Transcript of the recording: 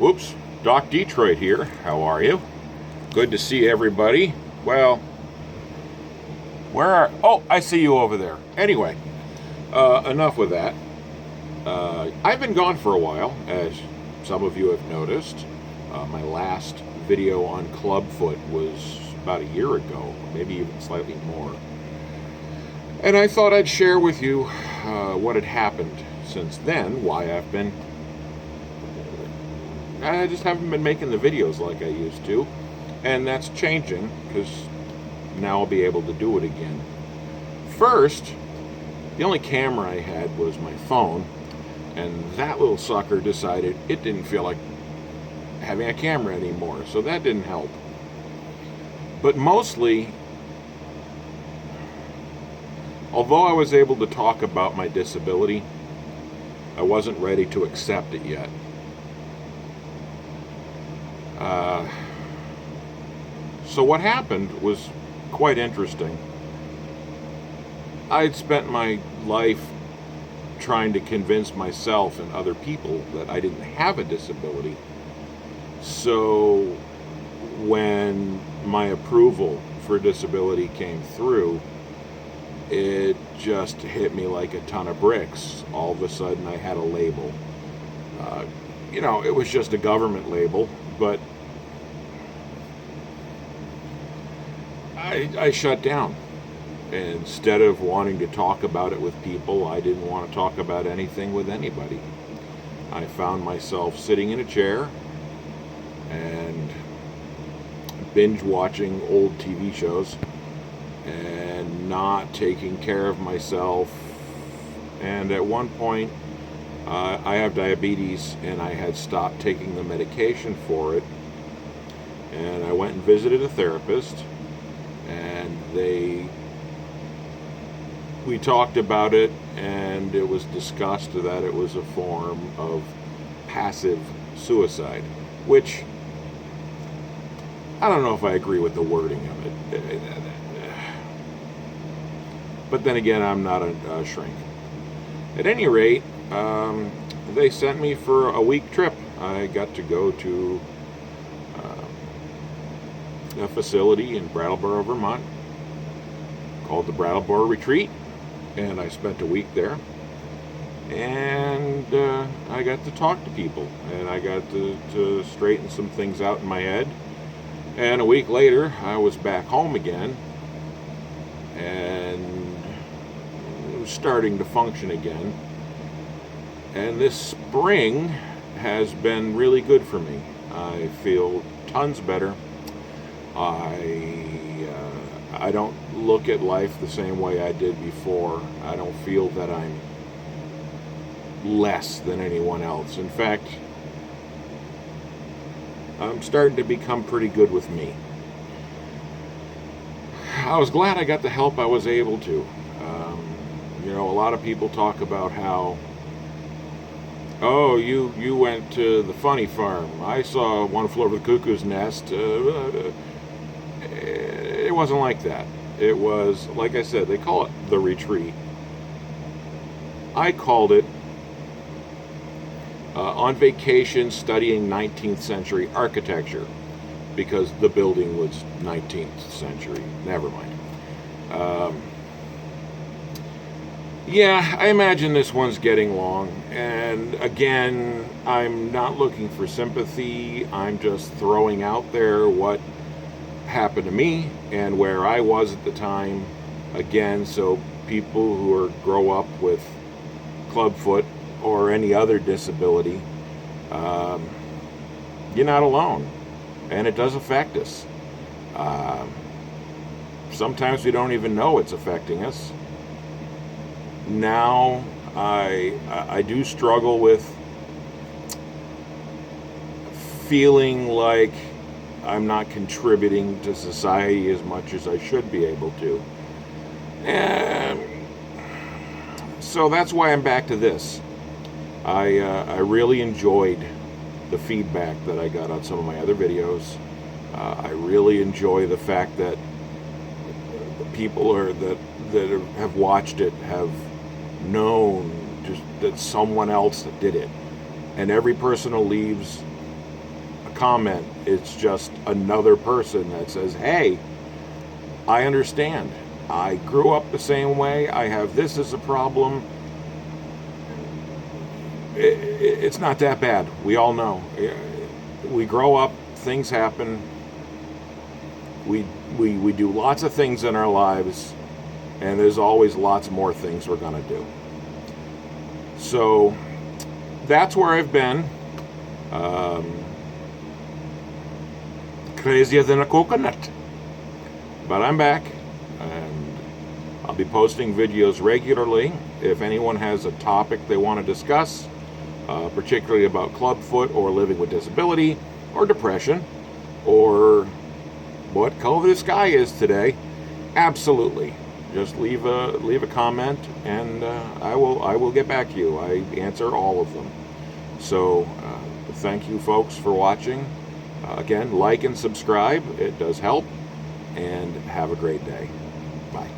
Whoops, Doc Detroit here. How are you? Good to see everybody. Well, oh, I see you over there. Anyway, enough with that. I've been gone for a while, as some of you have noticed. My last video on Clubfoot was about a year ago, maybe even slightly more. And I thought I'd share with you what had happened since then, why I just haven't been making the videos like I used to. And that's changing, because now I'll be able to do it again. First, the only camera I had was my phone, and that little sucker decided it didn't feel like having a camera anymore, so that didn't help. But mostly, although I was able to talk about my disability, I wasn't ready to accept it yet. So what happened was quite interesting. I'd spent my life trying to convince myself and other people that I didn't have a disability. So when my approval for disability came through, it just hit me like a ton of bricks. All of a sudden I had a label. It was just a government label, but I shut down. Instead of wanting to talk about it with people, I didn't want to talk about anything with anybody. I found myself sitting in a chair and binge watching old TV shows and not taking care of myself. And at one point, I have diabetes, and I had stopped taking the medication for it. And I went and visited a therapist, and we talked about it, and it was discussed that it was a form of passive suicide, which I don't know if I agree with the wording of it. But then again, I'm not a shrink. At any rate, they sent me for a week trip. I got to go to a facility in Brattleboro, Vermont, called the Brattleboro Retreat, and I spent a week there. And I got to talk to people, and I got to straighten some things out in my head. And a week later, I was back home again, and was starting to function again. And this spring has been really good for me. I feel tons better. I don't look at life the same way I did before. I don't feel that I'm less than anyone else. In fact, I'm starting to become pretty good with me. I was glad I got the help I was able to. A lot of people talk about how, oh, you went to the funny farm. I saw One Flew Over the Cuckoo's Nest. It wasn't like that. It was, like I said, they call it the retreat. I called it on vacation studying 19th century architecture, because the building was 19th century. Never mind. Yeah, I imagine this one's getting long. And again, I'm not looking for sympathy. I'm just throwing out there what happened to me and where I was at the time. Again, so people who grow up with Clubfoot or any other disability, you're not alone, and it does affect us. Sometimes we don't even know it's affecting us. Now I do struggle with feeling like I'm not contributing to society as much as I should be able to. And so that's why I'm back to this. I really enjoyed the feedback that I got on some of my other videos. I really enjoy the fact that the people that have watched it have known just that someone else did it. And every person who leaves comment. It's just another person that says, hey, I understand. I grew up the same way. I have this as a problem. It's not that bad. We all know. We grow up, things happen. We do lots of things in our lives, and there's always lots more things we're going to do. So that's where I've been. Crazier than a coconut. But I'm back, and I'll be posting videos regularly. If anyone has a topic they want to discuss, particularly about Clubfoot or living with disability or depression or what color the sky is today, absolutely. Just leave a comment, and I will get back to you. I answer all of them. So thank you, folks, for watching. Again, like and subscribe. It does help. And have a great day. Bye.